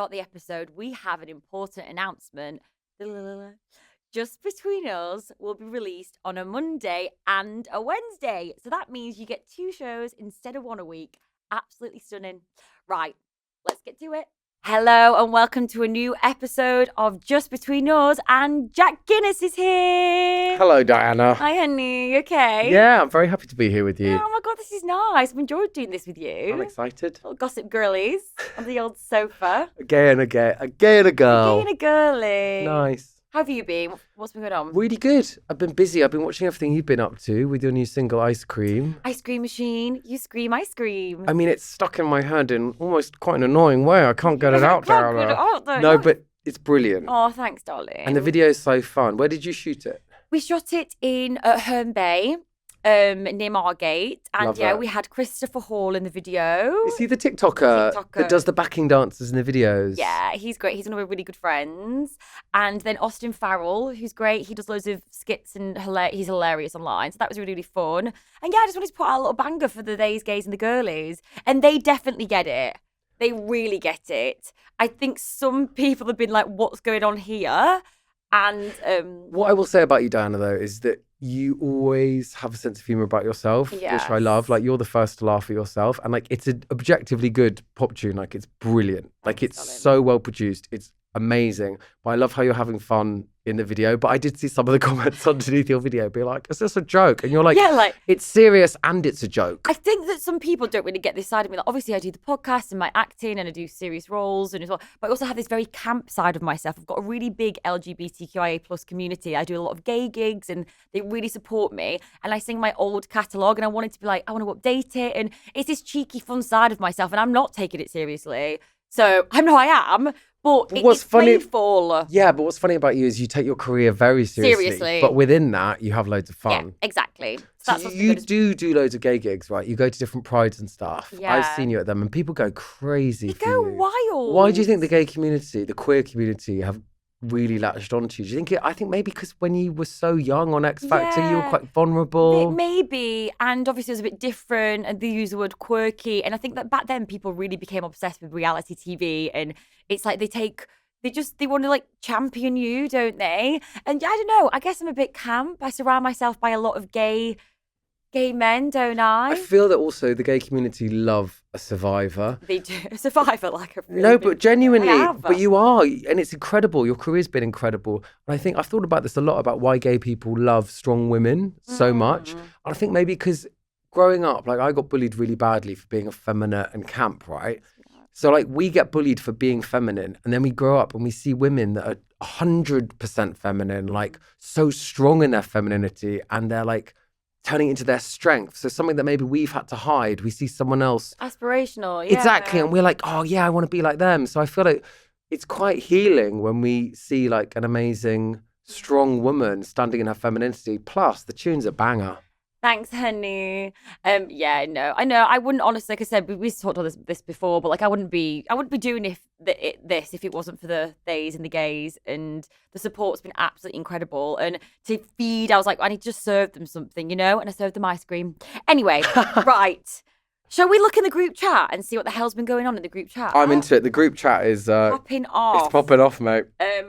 start the episode, we have an important announcement. Just Between Us will be released on a Monday and a Wednesday. So that means you get 2 shows instead of 1 a week. Absolutely stunning. Right, let's get to it. Hello and welcome to a new episode of Just Between Us, and Jack Guinness is here. Hello, Diana. Hi, honey. You okay? Yeah, I'm very happy to be here with you. Oh my God, this is nice. I've enjoyed doing this with you. I'm excited. Little gossip girlies on the old sofa. A gay and a girl. A gay and a girly. Nice. How have you been? What's been going on? Really good. I've been busy. I've been watching everything you've been up to with your new single, Ice Cream. Ice cream machine. You scream, I scream. I mean, it's stuck in my head in almost quite an annoying way. I can't get it out, Diana. No, but it's brilliant. Oh, thanks, darling. And the video is so fun. Where did you shoot it? We shot it in Herne Bay, near Margate. And Love yeah, it. we had Christopher Hall in the video. Is he the TikToker that does the backing dances in the videos? Yeah, he's great. He's one of our really good friends. And then Austin Farrell, who's great. He does loads of skits and he's hilarious online. So that was really, really fun. And yeah, I just wanted to put out a little banger for the Theys, Gays and the Girlies. And they definitely get it. They really get it. I think some people have been like, what's going on here? And what I will say about you, Diana, though, is that you always have a sense of humor about yourself, which I love. Like, you're the first to laugh at yourself. And like, it's an objectively good pop tune. Like, it's brilliant. Like, it's so well produced. It's amazing. But I love how you're having fun in the video. But I did see some of the comments underneath your video be like, is this a joke? And you're like, yeah, like, it's serious and it's a joke. I think that some people don't really get this side of me. Like, obviously, I do the podcast and my acting and I do serious roles and as well. But I also have this very camp side of myself. I've got a really big LGBTQIA plus community. I do a lot of gay gigs and they really support me. And I sing my old catalogue and I wanted to be like, I want to update it. And it's this cheeky, fun side of myself. And I'm not taking it seriously. So I know I am. But it's playful. Yeah, but what's funny about you is you take your career very seriously. But within that, you have loads of fun. Yeah, exactly. So you do loads of gay gigs, right? You go to different prides and stuff. Yeah. I've seen you at them and people go crazy They for go you. wild. Why do you think the gay community, the queer community have really latched onto you? Do you think I think maybe because when you were so young on X Factor, you were quite vulnerable. Maybe, and obviously it was a bit different, and they use the word quirky, and I think that back then people really became obsessed with reality TV, and it's like they want to like champion you, don't they? And I don't know, I guess I'm a bit camp. I surround myself by a lot of gay men, don't I? I feel that also the gay community love a survivor. They do. A survivor, like a really No, but genuinely, have. but you are, and it's incredible. Your career's been incredible. And I think I've thought about this a lot about why gay people love strong women so much. And I think maybe because growing up, like I got bullied really badly for being effeminate and camp, right? So like we get bullied for being feminine, and then we grow up and we see women that are 100% feminine, like so strong in their femininity, and they're like turning it into their strength. So something that maybe we've had to hide, we see someone else. Aspirational, yeah. Exactly. And we're like, oh yeah, I want to be like them. So I feel like it's quite healing when we see like an amazing, strong woman standing in her femininity. Plus the tune's a banger. Thanks, honey. Yeah, no, I know. I wouldn't honestly, like I said, we talked about this before, but like I wouldn't be doing this if it wasn't for the Theys and the Gays, and the support's been absolutely incredible. And to feed, I was like, I need to just serve them something, and I served them ice cream. Anyway, right. Shall we look in the group chat and see what the hell's been going on in the group chat? I'm into it. The group chat is popping off. It's popping off, mate.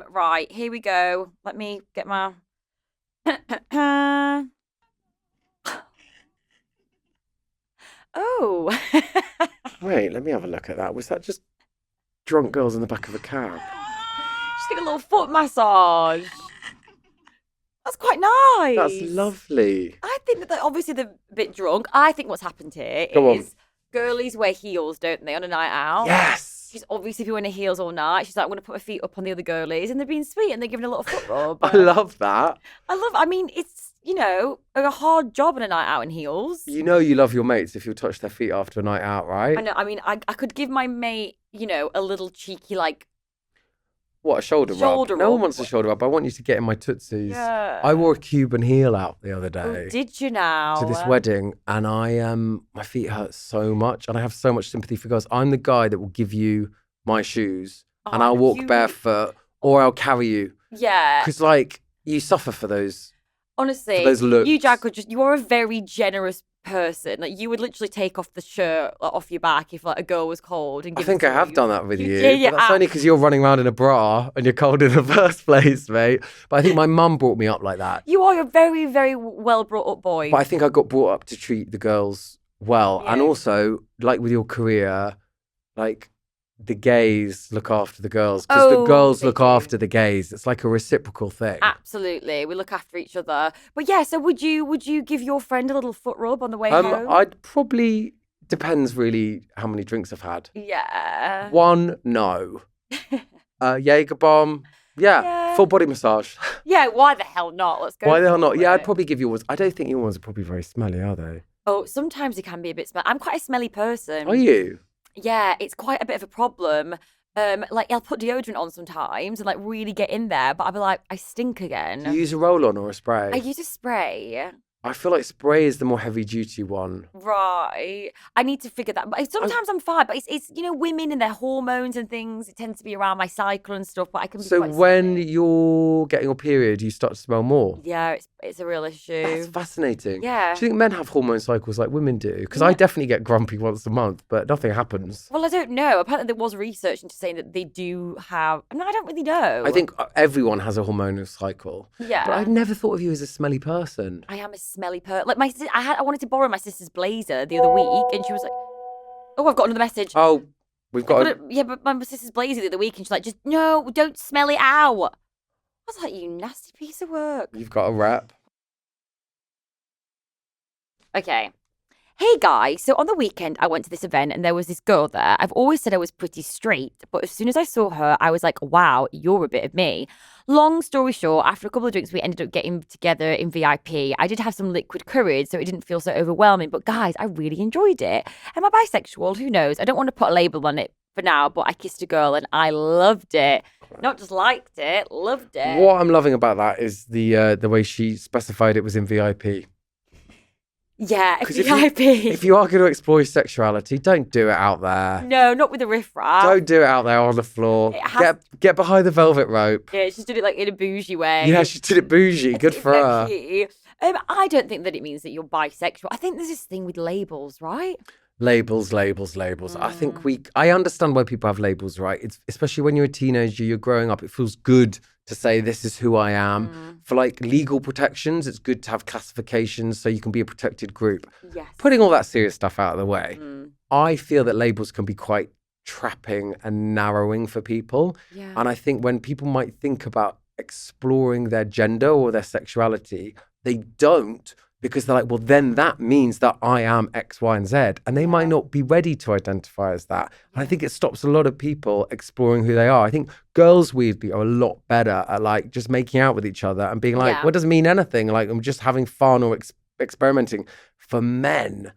Right, here we go. Let me get my Oh. Wait, let me have a look at that. Was that just drunk girls in the back of a cab? Just get a little foot massage. That's quite nice. That's lovely. I think that obviously they're a bit drunk. I think what's happened here is girlies wear heels, don't they, on a night out? Yes. She's obviously been wearing heels all night. She's like, I'm going to put my feet up on the other girlies, and they're being sweet and they're giving a little foot rub. I love that. I mean, it's, a hard job on a night out in heels. You love your mates if you touch their feet after a night out, right? I know. I mean, I could give my mate, a little cheeky, like... What, a shoulder rub? No one wants a shoulder rub. I want you to get in my tootsies. Yeah. I wore a Cuban heel out the other day. Oh, did you now? To this wedding, and my feet hurt so much, and I have so much sympathy for girls. I'm the guy that will give you my shoes, and I'll walk barefoot, or I'll carry you. Yeah. Because, like, you suffer for those Honestly, for those looks. you, Jack, you are a very generous person. Like, you would literally take off the shirt off your back if like a girl was cold and I give think it to I have you. done that with you. Yeah, But that's only because you're running around in a bra and you're cold in the first place, mate. But I think my mum brought me up like that. You are a very, very well brought up boy. But I think I got brought up to treat the girls well. Yeah. And also, like with your career, like the gays look after the girls because the girls they look do. after the gays. It's like a reciprocal thing. Absolutely, we look after each other. But yeah, so would you give your friend a little foot rub on the way home? I'd probably, depends really how many drinks I've had. Yeah. One, no. Jaeger bomb, yeah. Full body massage. Yeah, why the hell not? Let's go. Why the hell not? for Yeah, it. I'd probably give you ones. I don't think your ones are probably very smelly, are they? Oh, sometimes it can be a bit smelly. I'm quite a smelly person. Are you? Yeah, it's quite a bit of a problem. Like I'll put deodorant on sometimes and like really get in there, but I'll be like, I stink again. Do you use a roll-on or a spray? I use a spray. I feel like spray is the more heavy-duty one. Right. I need to figure that. But sometimes I'm fine, but it's women and their hormones and things. It tends to be around my cycle and stuff. But I can be So quite when smelly. you're getting your period, you start to smell more. Yeah, it's a real issue. That's fascinating. Yeah. Do you think men have hormone cycles like women do? Because I definitely get grumpy once a month, but nothing happens. Well, I don't know. Apparently, there was research into saying that they do have. No, I don't really know. I think everyone has a hormonal cycle. Yeah. But I'd never thought of you as a smelly person. I am a smelly person. Like I wanted to borrow my sister's blazer the other week, and she was like, "Oh, I've got another message." Oh, we've got. Yeah, but my sister's blazer the other week, and she's like, "Just no, don't smell it out." I was like, "You nasty piece of work." You've got a rep. Okay. Hey guys, so on the weekend I went to this event and there was this girl there. I've always said I was pretty straight, but as soon as I saw her, I was like, wow, you're a bit of me. Long story short, after a couple of drinks, we ended up getting together in VIP. I did have some liquid courage, so it didn't feel so overwhelming, but guys, I really enjoyed it. Am I bisexual? Who knows? I don't want to put a label on it for now, but I kissed a girl and I loved it. Not just liked it, loved it. What I'm loving about that is the way she specified it was in VIP. Yeah, Because VIP. if you are going to explore your sexuality, don't do it out there. No, not with the riffraff. Don't do it out there on the floor. Get behind the velvet rope. Yeah, she did it like in a bougie way. Yeah, she did it bougie. Good for her. I don't think that it means that you're bisexual. I think there's this thing with labels, right? Labels. I understand why people have labels, right? It's especially when you're a teenager, you're growing up. It feels good to say this is who I am. For like legal protections, it's good to have classifications so you can be a protected group. Yes. Putting all that serious stuff out of the way, I feel that labels can be quite trapping and narrowing for people. Yeah. And I think when people might think about exploring their gender or their sexuality, they don't, because they're like, well, then that means that I am X, Y, and Z. And they might not be ready to identify as that. And I think it stops a lot of people exploring who they are. I think girls, weirdly, are a lot better at like just making out with each other and being like, well, it doesn't mean anything. Like, I'm just having fun or experimenting. For men,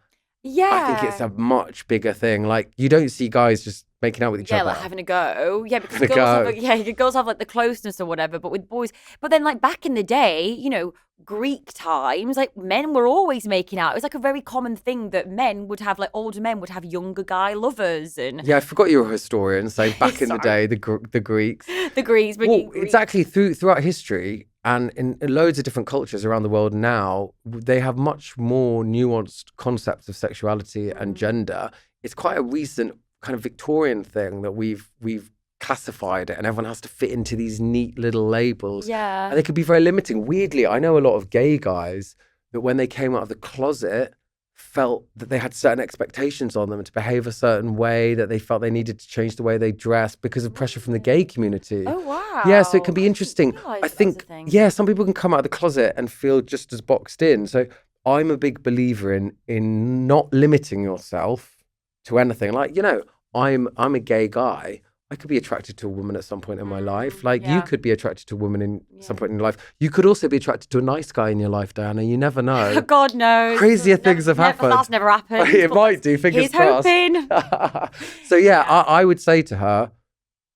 I think it's a much bigger thing. Like, you don't see guys just making out with each other. Yeah, like having a go. Yeah, because Having a girls have like the closeness or whatever, but with boys. But then like back in the day, you know, Greek times, like men were always making out. It was like a very common thing that men would have, like older men would have younger guy lovers. And yeah, I forgot you were a historian. So back in the day, the Greeks. The Greeks. Well, exactly. Throughout history and in loads of different cultures around the world now, they have much more nuanced concepts of sexuality and gender. It's quite a recent kind of Victorian thing that we've classified it, and everyone has to fit into these neat little labels. Yeah. And they could be very limiting. Weirdly, I know a lot of gay guys that when they came out of the closet felt that they had certain expectations on them to behave a certain way, that they felt they needed to change the way they dressed because of pressure from the gay community. Oh, wow. Yeah, so it can be interesting. I think, yeah, some people can come out of the closet and feel just as boxed in. So I'm a big believer in not limiting yourself to anything. Like, you know, I'm a gay guy. I could be attracted to a woman at some point in my life. Like, you could be attracted to a woman in some point in your life. You could also be attracted to a nice guy in your life, Diana. You never know. God knows. Crazier things have happened. That's never happened. It might do, fingers crossed. Hoping. So yeah, I would say to her,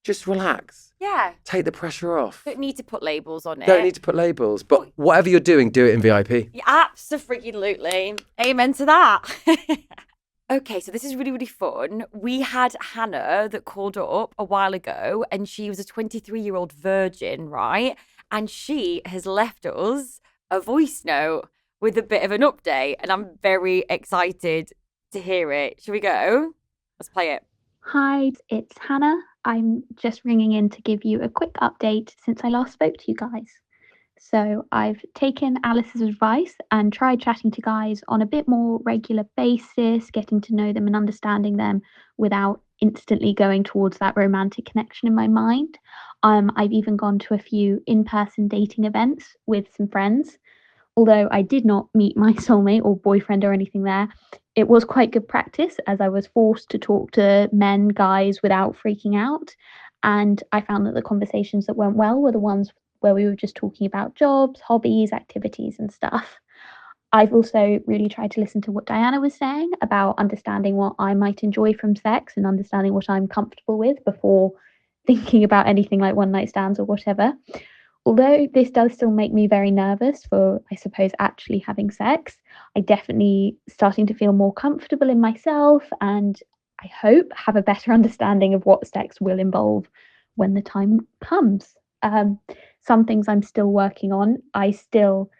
just relax. Yeah. Take the pressure off. Don't need to put labels on it. Don't need to put labels. But whatever you're doing, do it in VIP. Yeah, absolutely. Amen to that. Okay, so this is really, really fun. We had Hannah that called up a while ago, and she was a 23-year-old virgin, right? And she has left us a voice note with a bit of an update, and I'm very excited to hear it. Shall we go? Let's play it. Hi, it's Hannah. I'm just ringing in to give you a quick update since I last spoke to you guys. So, I've taken Alice's advice and tried chatting to guys on a bit more regular basis, getting to know them and understanding them without instantly going towards that romantic connection in my mind. I've even gone to a few in person dating events with some friends. Although I did not meet my soulmate or boyfriend or anything there, it was quite good practice as I was forced to talk to men, guys without freaking out. And I found that the conversations that went well were the ones where we were just talking about jobs, hobbies, activities, and stuff. I've also really tried to listen to what Diana was saying about understanding what I might enjoy from sex and understanding what I'm comfortable with before thinking about anything like one night stands or whatever. Although this does still make me very nervous for, I suppose, actually having sex, I definitely starting to feel more comfortable in myself and I hope have a better understanding of what sex will involve when the time comes. Um, some things I'm still working on. I still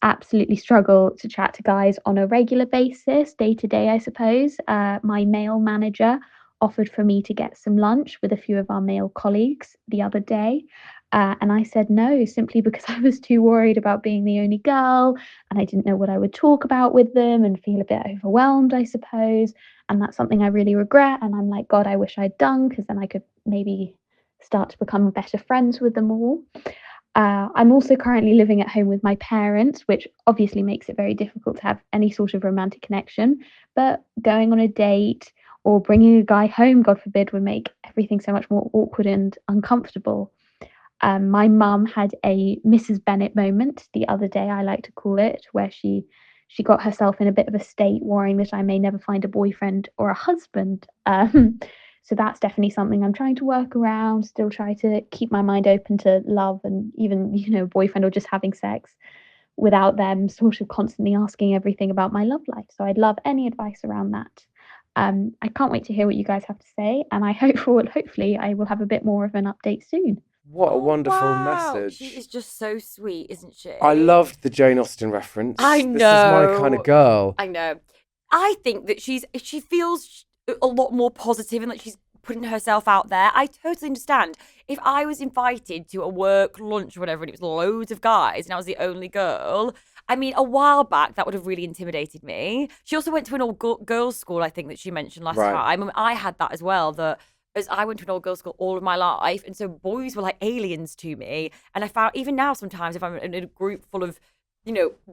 absolutely struggle to chat to guys on a regular basis, day to day, I suppose. My male manager offered for me to get some lunch with a few of our male colleagues the other day. And I said no, simply because I was too worried about being the only girl and I didn't know what I would talk about with them and feel a bit overwhelmed, I suppose. And that's something I really regret. And I'm like, God, I wish I'd done because then I could maybe start to become better friends with them all. I'm also currently living at home with my parents, which obviously makes it very difficult to have any sort of romantic connection. But going on a date or bringing a guy home, God forbid, would make everything so much more awkward and uncomfortable. My mum had a Mrs. Bennet moment the other day, I like to call it, where she got herself in a bit of a state, worrying that I may never find a boyfriend or a husband. So that's definitely something I'm trying to work around, still try to keep my mind open to love and even, boyfriend or just having sex without them sort of constantly asking everything about my love life. So I'd love any advice around that. I can't wait to hear what you guys have to say, and I hopefully I will have a bit more of an update soon. What a Oh, wonderful wow. message. She is just so sweet, isn't she? I loved the Jane Austen reference. I This is my kind know. of girl. I know. I think that she feels a lot more positive and like she's putting herself out there. I totally understand. If I was invited to a work lunch or whatever and it was loads of guys and I was the only girl, I mean, a while back that would have really intimidated me. She also went to an all girls school, I think that she mentioned last Right. time. I mean, I had that as well, that as I went to an all girls school all of my life, and so boys were like aliens to me. And I found even now sometimes if I'm in a group full of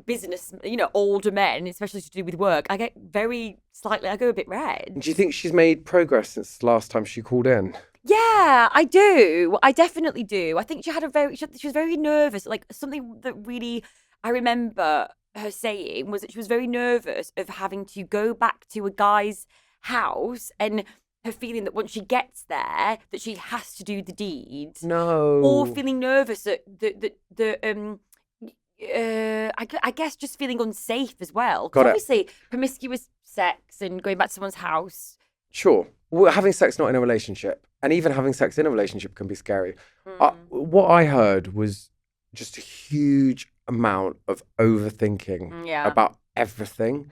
business, older men, especially to do with work, I get I go a bit red. Do you think she's made progress since the last time she called in? Yeah, I do. I definitely do. I think she was very nervous. Like something that really I remember her saying was that she was very nervous of having to go back to a guy's house and her feeling that once she gets there that she has to do the deed. No. Or feeling nervous that I guess just feeling unsafe as well. Got it. Obviously, promiscuous sex and going back to someone's house. Sure. Well, having sex not in a relationship, and even having sex in a relationship can be scary. What I heard was just a huge amount of overthinking about everything.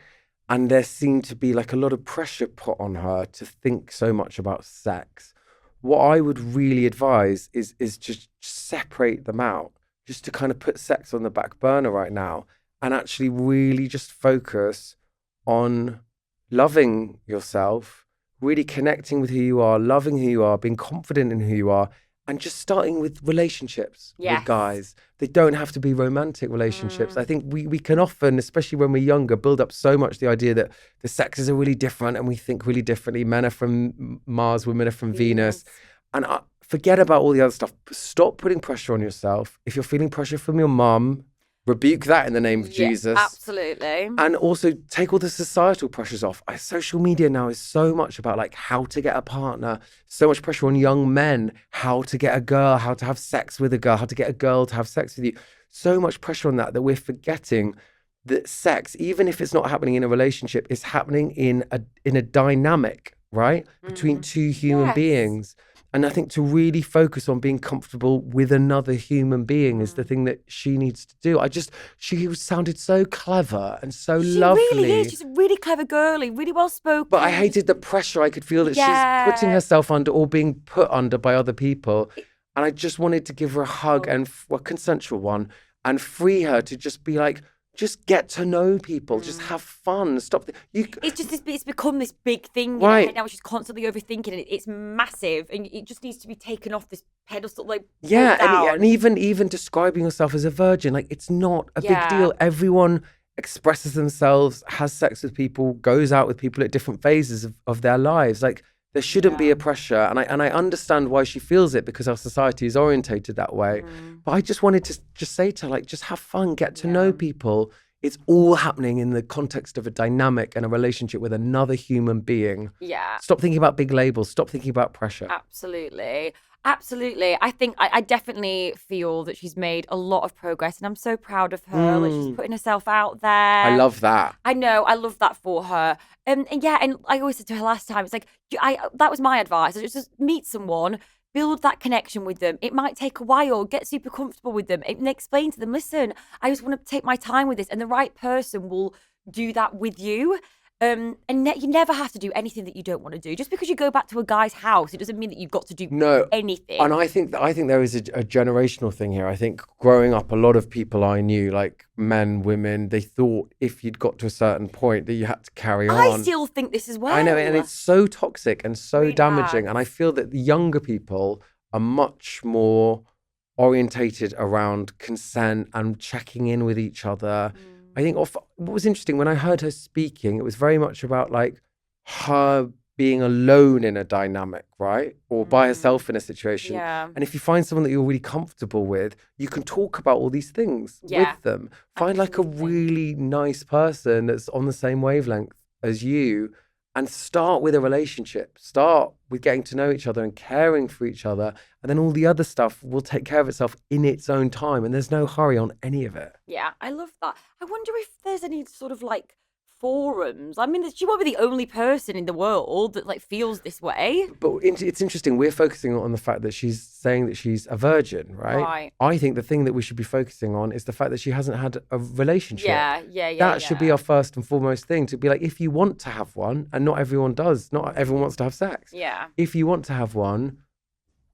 And there seemed to be like a lot of pressure put on her to think so much about sex. What I would really advise is just separate them out, just to kind of put sex on the back burner right now and actually really just focus on loving yourself, really connecting with who you are, loving who you are, being confident in who you are, and just starting with relationships with guys. They don't have to be romantic relationships. I think we can often, especially when we're younger, build up so much the idea that the sexes are really different and we think really differently. Men are from Mars, women are from Venus. And forget about all the other stuff. Stop putting pressure on yourself. If you're feeling pressure from your mum, rebuke that in the name of Jesus. Absolutely. And also take all the societal pressures off. Social media now is so much about like how to get a partner, so much pressure on young men, how to get a girl, how to have sex with a girl, how to get a girl to have sex with you. So much pressure on that we're forgetting that sex, even if it's not happening in a relationship, is happening in a dynamic, right? Between two human beings. And I think to really focus on being comfortable with another human being is the thing that she needs to do. She sounded so clever and so lovely. She really is. She's a really clever girlie, really well spoken. But I hated the pressure I could feel that she's putting herself under or being put under by other people. And I just wanted to give her a hug and a consensual one and free her to just be like, just get to know people, just have fun. Stop. It's become this big thing right now. She's constantly overthinking it. It's massive, and it just needs to be taken off this pedestal. Like and even describing yourself as a virgin, like it's not a big deal. Everyone expresses themselves, has sex with people, goes out with people at different phases of their lives. Like there shouldn't be a pressure, and I understand why she feels it because our society is orientated that way. But I just wanted to just say to her, like, just have fun, get to know people. It's all happening in the context of a dynamic and a relationship with another human being. Yeah. Stop thinking about big labels. Stop thinking about pressure. Absolutely. I think I definitely feel that she's made a lot of progress, and I'm so proud of her. Like she's putting herself out there. I love that. I know. I love that for her. And I always said to her last time, it's like, that was my advice. Just meet someone, build that connection with them. It might take a while. Get super comfortable with them and explain to them, listen, I just want to take my time with this. And the right person will do that with you. You never have to do anything that you don't want to do. Just because you go back to a guy's house, it doesn't mean that you've got to do anything. And I think there is a generational thing here. I think growing up, a lot of people I knew, like men, women, they thought if you'd got to a certain point that you had to carry on. I still think this as well. I know, and it's so toxic and so really damaging. bad. And I feel that the younger people are much more orientated around consent and checking in with each other. I think what was interesting when I heard her speaking, it was very much about like her being alone in a dynamic, right? Or by herself in a situation. Yeah. And if you find someone that you're really comfortable with, you can talk about all these things with them. Find like a really nice person that's on the same wavelength as you and start with a relationship. Start with getting to know each other and caring for each other. And then all the other stuff will take care of itself in its own time. And there's no hurry on any of it. Yeah, I love that. I wonder if there's any sort of like forums. I mean, she won't be the only person in the world that like feels this way. But it's interesting. We're focusing on the fact that she's saying that she's a virgin, right? I think the thing that we should be focusing on is the fact that she hasn't had a relationship. That should be our first and foremost thing, to be like, if you want to have one, and not everyone does, not everyone wants to have sex. Yeah. If you want to have one,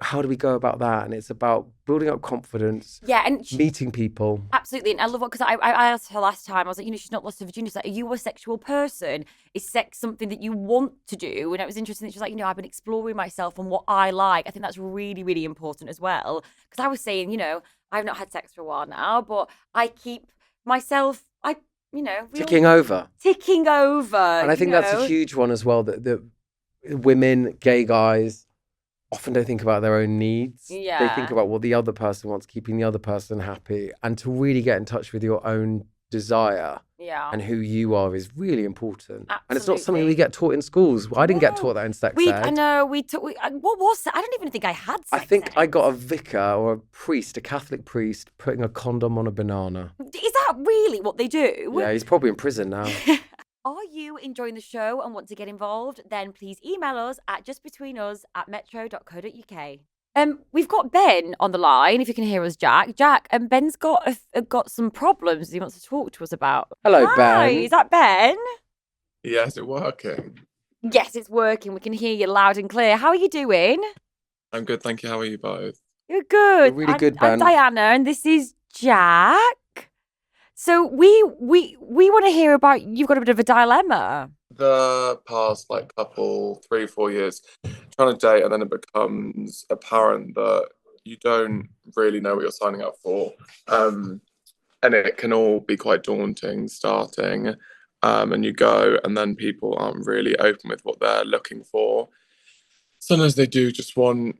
how do we go about that? And it's about building up confidence, and meeting people. Absolutely. And I love it because I asked her last time, I was like, she's not lost her virginity. She's like, are you a sexual person? Is sex something that you want to do? And it was interesting that she was like, I've been exploring myself and what I like. I think that's really, really important as well. Because I was saying, I've not had sex for a while now, but I keep myself, ticking over. And I think that's a huge one as well, that women, gay guys, often don't think about their own needs. Yeah. They think about what the other person wants, keeping the other person happy. And to really get in touch with your own desire and who you are is really important. Absolutely. And it's not something we get taught in schools. I didn't get taught that in sex ed. I know, what was that? I don't even think I had sex I think ed. I got a vicar or a priest, a Catholic priest, putting a condom on a banana. Is that really what they do? Yeah, he's probably in prison now. Are you enjoying the show and want to get involved? Then please email us at justbetweenus@metro.co.uk. We've got Ben on the line, if you can hear us, Jack. Jack, and Ben's got some problems he wants to talk to us about. Hello, Hi, Ben. is that Ben? Yeah, is it working? Yes, it's working. We can hear you loud and clear. How are you doing? I'm good, thank you. How are you both? You're good. You're really good, Ben. I'm Diana, and this is Jack. So we want to hear about, you've got a bit of a dilemma. The past couple 3-4 years trying to date, and then it becomes apparent that you don't really know what you're signing up for, and it can all be quite daunting starting, and you go, and then people aren't really open with what they're looking for. Sometimes they do just want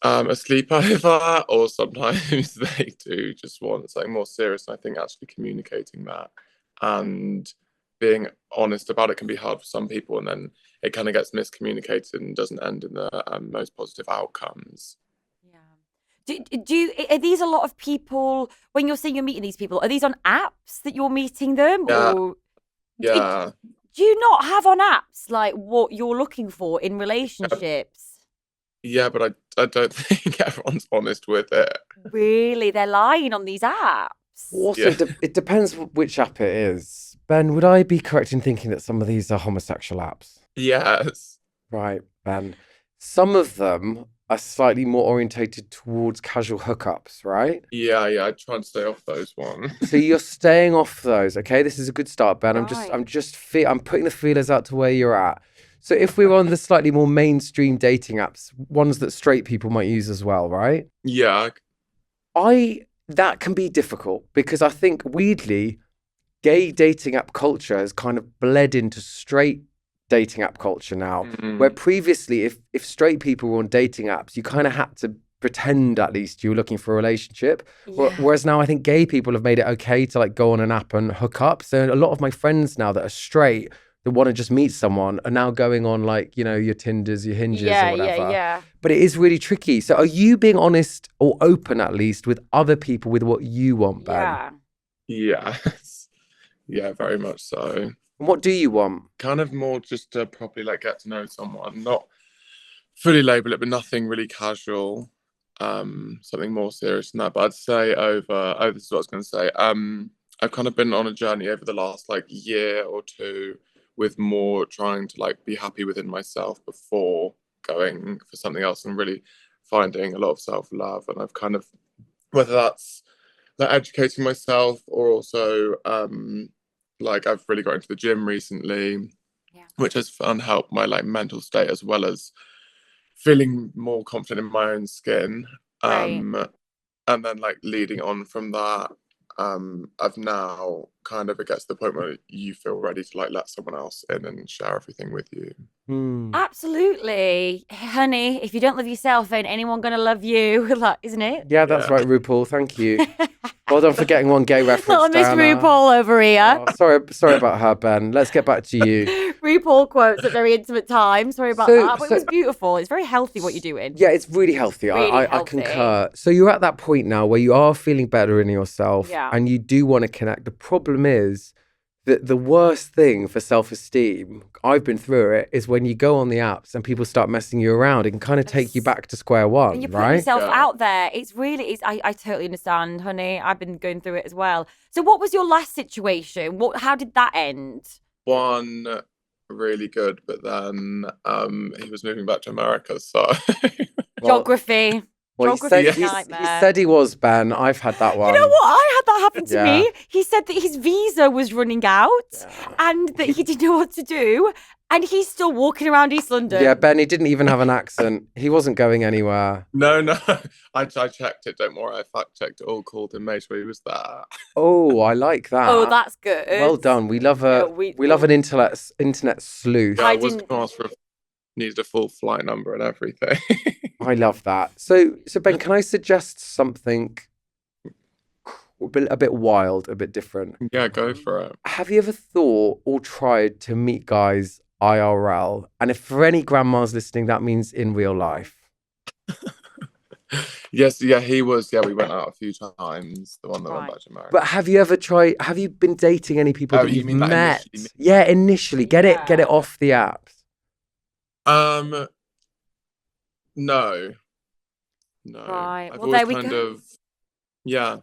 a sleepover, or sometimes they do just want something more serious. And I think actually communicating that and being honest about it can be hard for some people, and then it kind of gets miscommunicated and doesn't end in the most positive outcomes. Yeah. Are these a lot of people, when you're saying you're meeting these people, are these on apps that you're meeting them? Yeah. Or Yeah. do you not have on apps like what you're looking for in relationships? Yeah, but I don't think everyone's honest with it. Really, they're lying on these apps. Also, Yeah. it depends which app it is. Ben, would I be correct in thinking that some of these are homosexual apps? Yes. Right, Ben. Some of them are slightly more orientated towards casual hookups, right? Yeah, I try and stay off those ones. So you're staying off those, okay? This is a good start, Ben. I'm Right. putting the feelers out to where you're at. So if we're on the slightly more mainstream dating apps, ones that straight people might use as well, right? Yeah. That can be difficult because I think weirdly, gay dating app culture has kind of bled into straight dating app culture now, where previously if straight people were on dating apps, you kind of had to pretend at least you were looking for a relationship. Yeah. Whereas now I think gay people have made it okay to like go on an app and hook up. So a lot of my friends now that are straight that want to just meet someone are now going on like, you know, your Tinders, your Hinges or whatever. Yeah. But it is really tricky. So are you being honest or open at least with other people with what you want, Ben? Yeah. Yes. Yeah, very much so. And what do you want? Kind of more just to properly like get to know someone, not fully label it, but nothing really casual. Something more serious than that. But I'd say this is what I was going to say. I've kind of been on a journey over the last like year or two with more trying to like be happy within myself before going for something else and really finding a lot of self-love. And I've kind of, whether that's like educating myself or also like I've really got into the gym recently, which has helped my like mental state as well as feeling more confident in my own skin. Right. And then like leading on from that, I've now kind of it gets to the point where you feel ready to like let someone else in and share everything with you. Absolutely. Honey, if you don't love yourself, ain't anyone gonna love you. Like, isn't it? Yeah, that's right, RuPaul. Thank you. Well done for getting one gay reference, Little Miss Diana. RuPaul over here. Oh, sorry about her, Ben. Let's get back to you. RuPaul quotes at very intimate times. Sorry about that. But it was beautiful. It's very healthy what you're doing. Yeah, it's really healthy. Really I healthy. concur. So you're at that point now where you are feeling better in yourself and you do want to connect. The problem is that the worst thing for self-esteem, I've been through it, is when you go on the apps and people start messing you around. It can kind of take you back to square one, And you put right? yourself out there. I totally understand, honey. I've been going through it as well. So what was your last situation? How did that end? One really good, but then he was moving back to America, so Geography. Well, he said he was, Ben. I've had that one. You know what? I had that happen to me. He said that his visa was running out and that he didn't know what to do. And he's still walking around East London. Yeah, Ben, he didn't even have an accent. He wasn't going anywhere. No. I checked it, don't worry. I fact-checked it all, called him, made sure he was there. Oh, I like that. Oh, that's good. Well done. We love an internet sleuth. Yeah, I was asked needed a full flight number and everything. I love that. So Ben, can I suggest something a bit wild, a bit different? Yeah, go for it. Have you ever thought or tried to meet guys IRL? And if for any grandmas listening, that means in real life. Yes, yeah, he was. Yeah, we went out a few times. The one that went back to America. But have you been dating any people that you've met? Initially. Get it off the apps. No. Right. I've Well, there we always go. Yeah,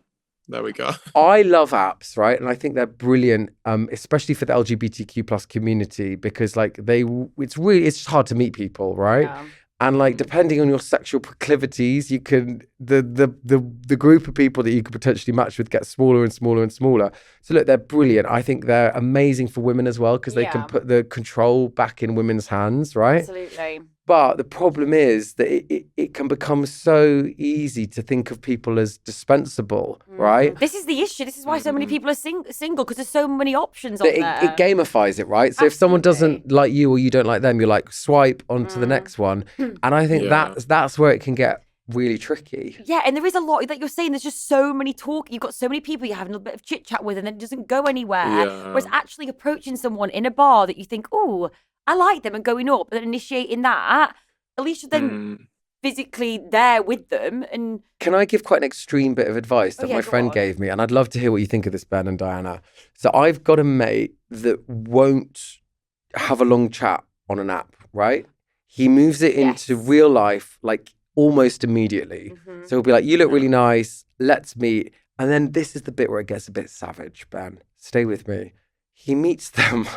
there we go. I love apps, right? And I think they're brilliant, especially for the LGBTQ plus community, because like it's just hard to meet people, right? Yeah. And like depending on your sexual proclivities, you can the group of people that you could potentially match with get smaller and smaller and smaller. So look, they're brilliant. I think they're amazing for women as well because they can put the control back in women's hands, right? Absolutely. But the problem is that it can become so easy to think of people as dispensable, right? This is the issue. This is why so many people are single, because there's so many options on there. It gamifies it, right? So if someone doesn't like you or you don't like them, you're like, swipe onto the next one. And I think that's where it can get really tricky. Yeah, and there is a lot that you're saying. There's just so many you've got so many people you're having a bit of chit chat with, and then it doesn't go anywhere. Yeah. Whereas actually approaching someone in a bar that you think, oh, I like them, and going up and initiating that, at least you're then physically there with them. And can I give quite an extreme bit of advice that my friend gave me? And I'd love to hear what you think of this, Ben and Diana. So I've got a mate that won't have a long chat on an app, right? he moves it into Yes. real life like almost immediately. Mhm. So he'll be like, you look really nice, let's meet. And then this is the bit where it gets a bit savage, Ben. Stay with me. He meets them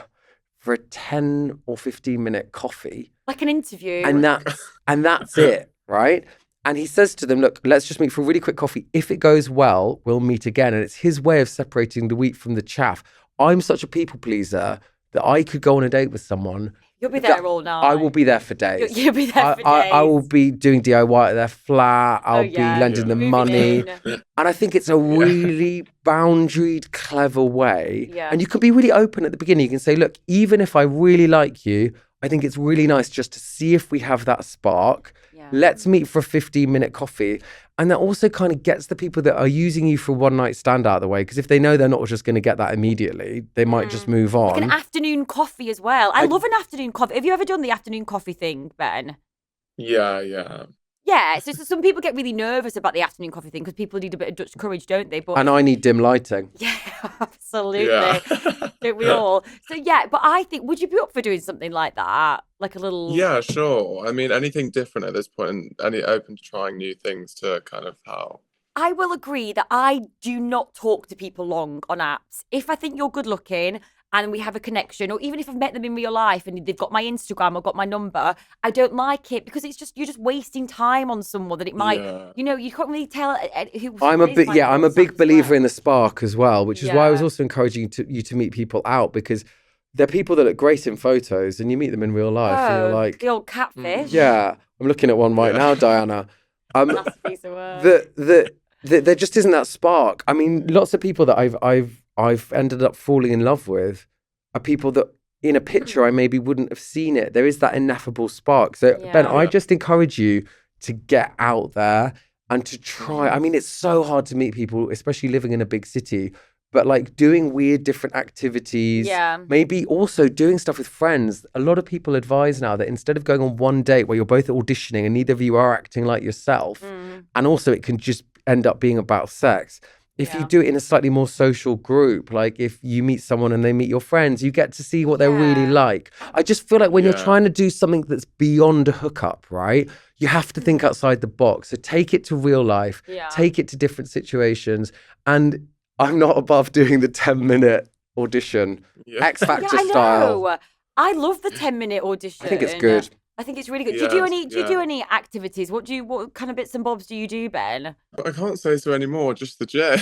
for a 10 or 15-minute coffee. Like an interview. And that's it, right? And he says to them, look, let's just meet for a really quick coffee. If it goes well, we'll meet again. And it's his way of separating the wheat from the chaff. I'm such a people pleaser that I could go on a date with someone. You'll be there all night. I will be there for days. You'll be there for days. I will be doing DIY at their flat. I'll be lending them Moving money. in. And I think it's a really boundaried, clever way. Yeah. And you can be really open at the beginning. You can say, look, even if I really like you, I think it's really nice just to see if we have that spark. Yeah. Let's meet for a 15-minute coffee. And that also kind of gets the people that are using you for a one-night stand out of the way. Because if they know they're not just going to get that immediately, they might just move on. Like an afternoon coffee as well. I love an afternoon coffee. Have you ever done the afternoon coffee thing, Ben? Yeah. Yeah, so some people get really nervous about the afternoon coffee thing because people need a bit of Dutch courage, don't they? But And I need dim lighting. yeah, absolutely. Yeah. Don't we all? So yeah, but I think, would you be up for doing something like that? Like a little... Yeah, sure. I mean, anything different at this point, and any open to trying new things to kind of how. I will agree that I do not talk to people long on apps. If I think you're good looking and we have a connection, or even if I've met them in real life and they've got my Instagram or got my number, I don't like it because you're just wasting time on someone that it might, you can't really tell who. I'm a big believer in the spark as well, which is why I was also encouraging you to meet people out, because they're people that look great in photos and you meet them in real life and you're like, the old catfish. Yeah, I'm looking at one right now, Diana. That's a piece of work. There just isn't that spark. I mean, lots of people that I've ended up falling in love with are people that in a picture I maybe wouldn't have seen it. There is that ineffable spark. So Ben, I just encourage you to get out there and to try. I mean, it's so hard to meet people, especially living in a big city, but like doing weird different activities, maybe also doing stuff with friends. A lot of people advise now that instead of going on one date where you're both auditioning and neither of you are acting like yourself, and also it can just end up being about sex, if you do it in a slightly more social group, like if you meet someone and they meet your friends, you get to see what they're really like. I just feel like when you're trying to do something that's beyond a hookup, right, you have to think outside the box. So take it to real life, take it to different situations. And I'm not above doing the 10-minute audition, X Factor style. I love the 10-minute audition. I think it's good. I think it's really good. Yes, do you do any activities? What kind of bits and bobs do you do, Ben? But I can't say so anymore, just the gym.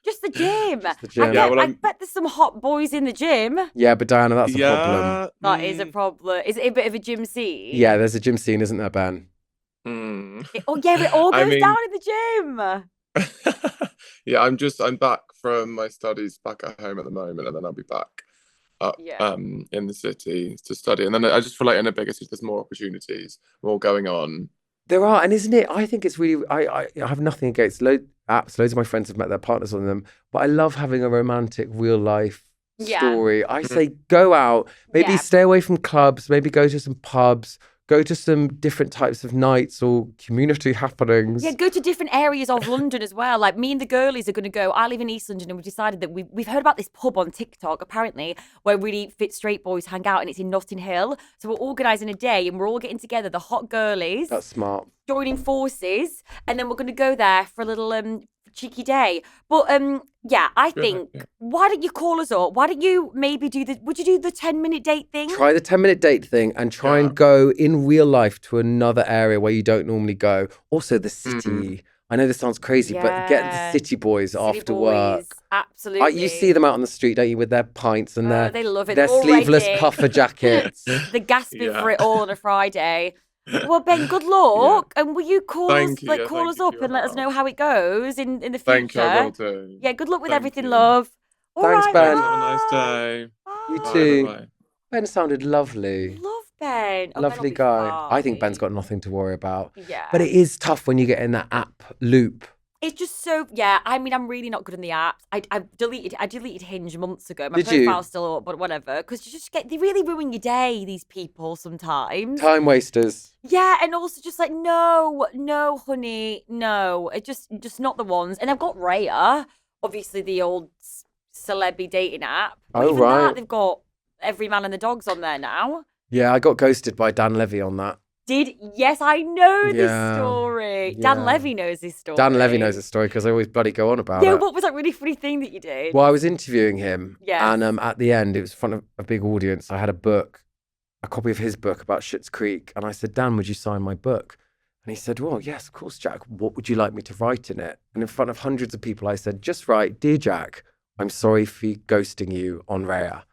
Just the gym. I bet there's some hot boys in the gym. Yeah, but Diana, that's a problem. That is a problem. Is it a bit of a gym scene? Yeah, there's a gym scene, isn't there, Ben? It all goes down in the gym. Yeah, I'm back from my studies back at home at the moment, and then I'll be back up in the city to study. And then I just feel like in a bigger city there's more opportunities, more going on. There are, and isn't it? I think it's really. I have nothing against apps. Loads of my friends have met their partners on them, but I love having a romantic, real life story. I say go out, maybe stay away from clubs, maybe go to some pubs, go to some different types of nights or community happenings. Yeah, go to different areas of London as well. Like me and the girlies are going to go. I live in East London, and we've decided that we've heard about this pub on TikTok, apparently, where really fit straight boys hang out, and it's in Notting Hill. So we're organising a day, and we're all getting together, the hot girlies. That's smart. Joining forces, and then we're going to go there for a little cheeky day. But I think, why don't you call us up? Why don't you maybe would you do the 10-minute date thing? Try the 10-minute date thing and try and go in real life to another area where you don't normally go. Also the city. I know this sounds crazy, but get the city boys after work. Absolutely. You see them out on the street, don't you, with their pints and they love it. their sleeveless puffer jackets. They're gasping for it all on a Friday. Well, Ben, good luck. And will you call us up and let us know how it goes in the future? Thank you, I will do. Yeah, good luck with everything, love. Thanks, Ben. Have a nice day. You Bye, too. bye. Ben sounded lovely. Love Ben. Lovely guy. I think Ben's got nothing to worry about. Yeah. But it is tough when you get in that app loop. It's just so, I mean, I'm really not good in the apps. I deleted Hinge months ago. My Did you? profile's still up, but whatever. Because they really ruin your day, these people, sometimes. Time wasters. Yeah, and also just like, no, honey, no. It's just not the ones. And I've got Raya, obviously the old celeb dating app. But even that, they've got every man and the dogs on there now. Yeah, I got ghosted by Dan Levy on that. Yes, I know this Yeah, story. yeah. Dan Levy knows this story. Dan Levy knows the story because I always bloody go on about it. What was that really funny thing that you did? Well, I was interviewing him, Yeah. and at the end, it was in front of a big audience. I had a copy of his book about Schitt's Creek, and I said, Dan, would you sign my book? And he said, well, yes, of course, Jack. What would you like me to write in it? And in front of hundreds of people, I said, just write, Dear Jack, I'm sorry for ghosting you on Raya.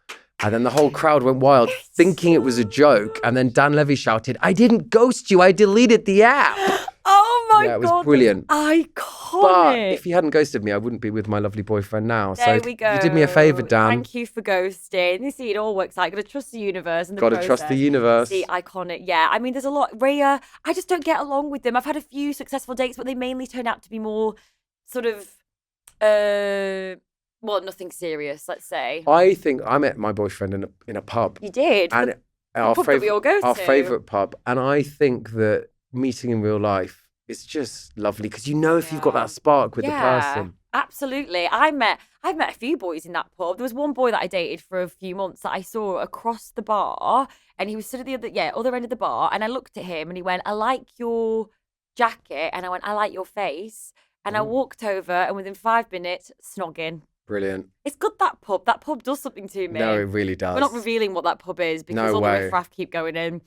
And then the whole crowd went wild, thinking it was a joke. And then Dan Levy shouted, I didn't ghost you, I deleted the app. Oh my God. Yeah, it was brilliant. Iconic. But if you hadn't ghosted me, I wouldn't be with my lovely boyfriend now. There so we go. you did me a favour, Dan. Thank you for ghosting. You see, it all works out. Got to trust the universe and the Got to process. trust the universe. See, iconic. Yeah, I mean, there's a lot. Raya, I just don't get along with them. I've had a few successful dates, but they mainly turn out to be more sort of, nothing serious, let's say. I think I met my boyfriend in a pub. You did? And pub that we all go our to. favourite pub. And I think that meeting in real life is just lovely because you know if you've got that spark with the person. Absolutely. I've met a few boys in that pub. There was one boy that I dated for a few months that I saw across the bar, and he was stood at the other end of the bar, and I looked at him and he went, I like your jacket, and I went, I like your face. And I walked over, and within 5 minutes, snogging. Brilliant. It's good, that pub. That pub does something to me. No, it really does. We're not revealing what that pub is because all the riffraff keep going in.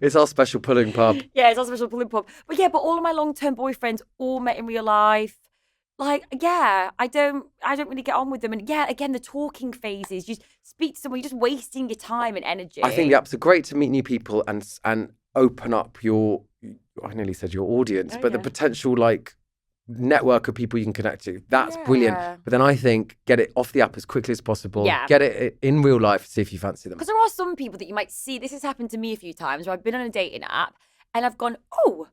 It's our special pulling pub. Yeah, it's our special pulling pub. But all of my long-term boyfriends all met in real life. Like, yeah, I don't really get on with them. And yeah, again, the talking phases. You speak to someone, you're just wasting your time and energy. I think the apps are great to meet new people and open up I nearly said your audience, but the potential network of people you can connect to. That's brilliant. But then I think get it off the app as quickly as possible. Yeah. Get it in real life, see if you fancy them. Because there are some people that you might see, this has happened to me a few times, where I've been on a dating app and I've gone, oh,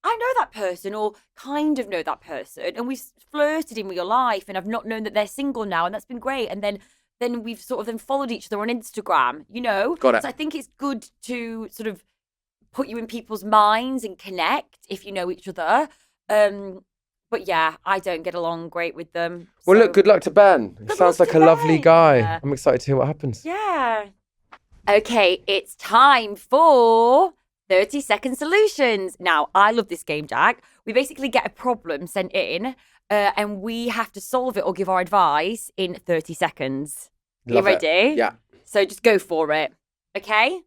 I know that person or kind of know that person. And we've flirted in real life and I've not known that they're single now. And that's been great. And then we've sort of then followed each other on Instagram, you know? Got it. So I think it's good to sort of put you in people's minds and connect if you know each other. But yeah, I don't get along great with them. Well, look, good luck to Ben. He sounds like a lovely guy. Yeah. I'm excited to hear what happens. Yeah. Okay, it's time for 30-second solutions. Now, I love this game, Jack. We basically get a problem sent in and we have to solve it or give our advice in 30 seconds. Love you it. ready? Yeah. So just go for it. Okay?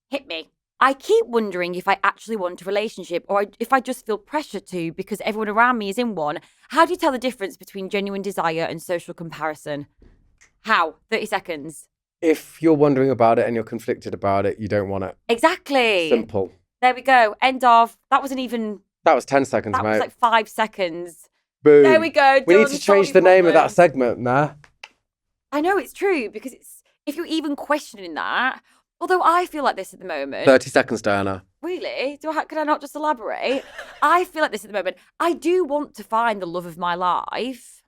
Hit me. I keep wondering if I actually want a relationship or if I just feel pressure to because everyone around me is in one. How do you tell the difference between genuine desire and social comparison? How? 30 seconds. If you're wondering about it and you're conflicted about it, you don't want it. Exactly. Simple. There we go. End of. That wasn't even... That was 10 seconds, That mate. was like 5 seconds. Boom. There we go. We need Done. to change Solve the your name of that problem. segment now. I know it's true because if you're even questioning that, although I feel like this at the moment. 30 seconds, Diana. Really? Could I not just elaborate? I feel like this at the moment. I do want to find the love of my life.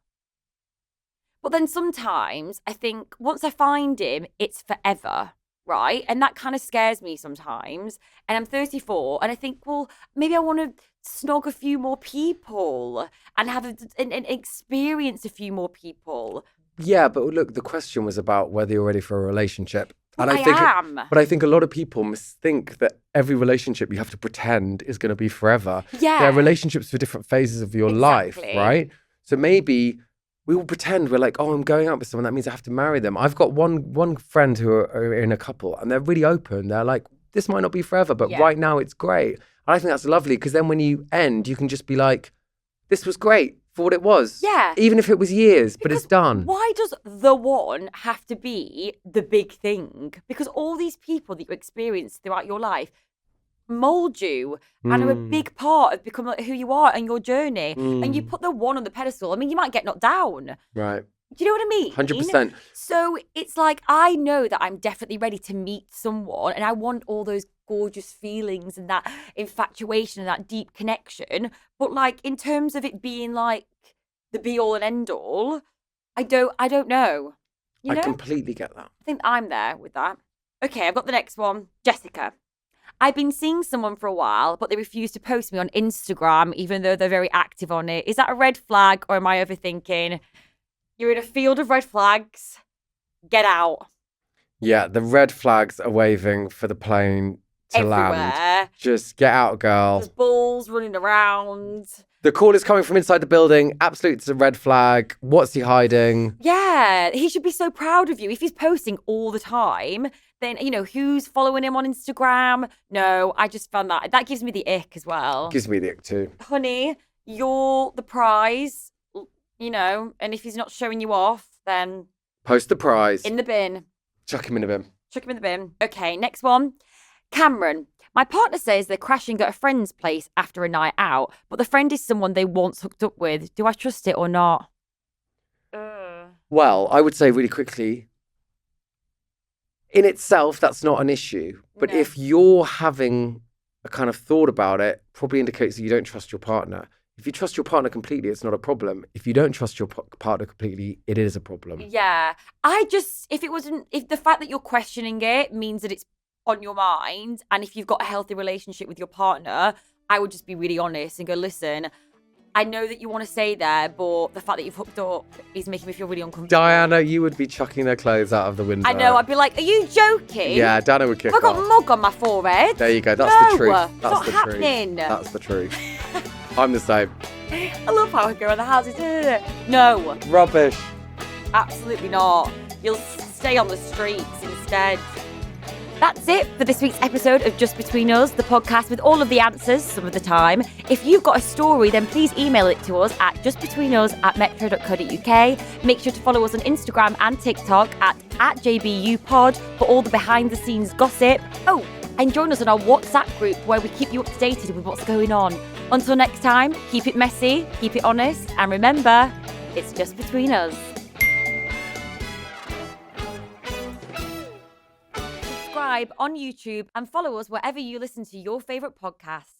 But then sometimes I think once I find him, it's forever, right? And that kind of scares me sometimes. And I'm 34 and I think, well, maybe I want to snog a few more people and have an experience a few more people. Yeah, but look, the question was about whether you're ready for a relationship. And I am. But I think a lot of people think that every relationship you have to pretend is going to be forever. Yeah. There are relationships for different phases of your life, Exactly. right? So maybe we will pretend we're like, oh, I'm going out with someone. That means I have to marry them. I've got one friend who are in a couple and they're really open. They're like, this might not be forever, but right now it's great. And I think that's lovely because then when you end, you can just be like, this was great for what it was. Yeah. Even if it was years, but it's done. Why does the one have to be the big thing? Because all these people that you experience throughout your life mold you and are a big part of becoming who you are and your journey. And you put the one on the pedestal. I mean, you might get knocked down. Right. Do you know what I mean? 100%. So it's like, I know that I'm definitely ready to meet someone and I want all those gorgeous feelings and that infatuation and that deep connection. But like, in terms of it being like the be all and end all, I don't know. You know? I completely get that. I think I'm there with that. Okay, I've got the next one. Jessica. I've been seeing someone for a while, but they refuse to post me on Instagram, even though they're very active on it. Is that a red flag or am I overthinking? You're in a field of red flags. Get out. Yeah, the red flags are waving for the plane to land. Everywhere. Just get out, girl. There's balls running around. The call is coming from inside the building. Absolute it's a red flag. What's he hiding? Yeah, he should be so proud of you. If he's posting all the time, then, you know, who's following him on Instagram? No, I just found that gives me the ick as well. Gives me the ick too. Honey, you're the prize, you know, and if he's not showing you off, then Post the prize. in the bin. Chuck him in a bin. Chuck him in the bin. Okay, next one. Cameron. My partner says they're crashing at a friend's place after a night out, but the friend is someone they once hooked up with. Do I trust it or not? Well, I would say really quickly, in itself, that's not an issue. But No. if you're having a kind of thought about it, probably indicates that you don't trust your partner. If you trust your partner completely, it's not a problem. If you don't trust your partner completely, it is a problem. Yeah. If the fact that you're questioning it means that it's on your mind, and if you've got a healthy relationship with your partner, I would just be really honest and go, listen, I know that you want to stay there, but the fact that you've hooked up is making me feel really uncomfortable. Diana, you would be chucking their clothes out of the window. I know, I'd be like, are you joking? Yeah, Dana would kick Have I got off. mug on my forehead? There you go. That's No, the truth. it's That's not the happening. truth. That's the truth. I'm the same. I love how I go around the houses. No, Rubbish. absolutely not. You'll stay on the streets instead. That's it for this week's episode of Just Between Us, the podcast with all of the answers some of the time. If you've got a story, then please email it to us at justbetweenus@metro.co.uk. Make sure to follow us on Instagram and TikTok at JBUpod for all the behind-the-scenes gossip. Oh, and join us on our WhatsApp group where we keep you updated with what's going on. Until next time, keep it messy, keep it honest, and remember, it's just between us. Subscribe on YouTube and follow us wherever you listen to your favourite podcast.